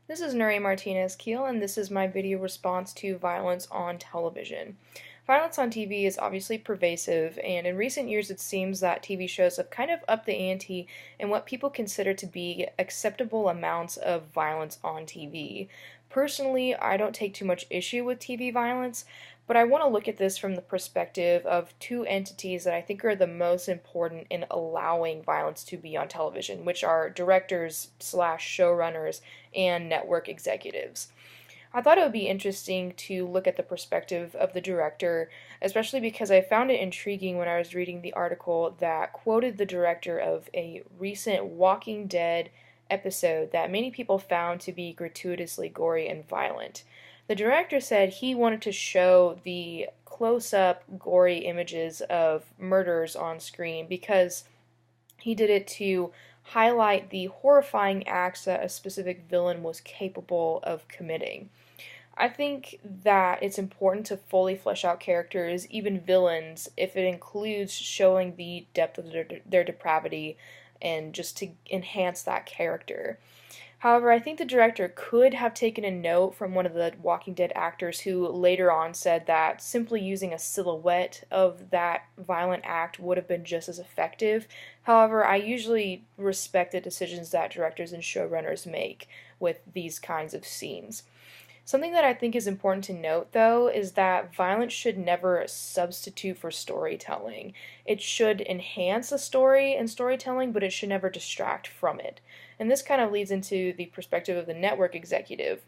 This is Nuri Martinez-Keel, and this is my video response to violence on television. Violence on TV is obviously pervasive, and in recent years it seems that TV shows have kind of upped the ante in what people consider to be acceptable amounts of violence on TV. Personally, I don't take too much issue with TV violence, but I want to look at this from the perspective of two entities that I think are the most important in allowing violence to be on television, which are directors slash showrunners and network executives. I thought it would be interesting to look at the perspective of the director, especially because I found it intriguing when I was reading the article that quoted the director of a recent Walking Dead episode that many people found to be gratuitously gory and violent. The director said he wanted to show the close up, gory images of murders on screen because he did it to highlight the horrifying acts that a specific villain was capable of committing. I think that it's important to fully flesh out characters, even villains, if it includes showing the depth of their depravity and just to enhance that character. However, I think the director could have taken a note from one of the Walking Dead actors who later on said that simply using a silhouette of that violent act would have been just as effective. However, I usually respect the decisions that directors and showrunners make with these kinds of scenes. Something that I think is important to note, though, is that violence should never substitute for storytelling. It should enhance a story and storytelling, but it should never distract from it. And this kind of leads into the perspective of the network executive.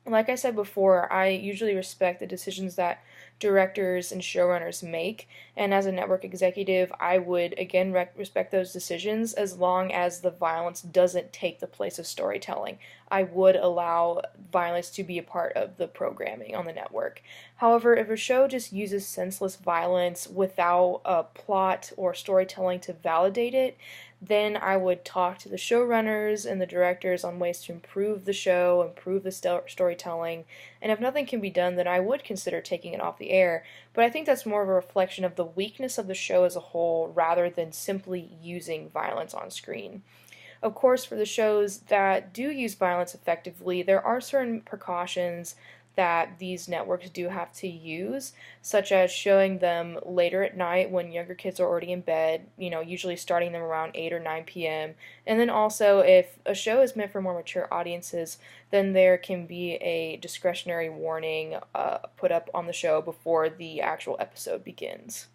Like I said before, I usually respect the decisions that directors and showrunners make, and as a network executive, I would again respect those decisions as long as the violence doesn't take the place of storytelling. I would allow violence to be a part of the programming on the network. However, if a show just uses senseless violence without a plot or storytelling to validate it, then I would talk to the showrunners and the directors on ways to improve the show, improve the storytelling, and if nothing can be done, then I would consider taking it off the air. But I think that's more of a reflection of the weakness of the show as a whole rather than simply using violence on screen. Of course, for the shows that do use violence effectively, there are certain precautions that these networks do have to use, such as showing them later at night when younger kids are already in bed, usually starting them around 8 or 9 p.m. And then also, if a show is meant for more mature audiences, then there can be a discretionary warning put up on the show before the actual episode begins.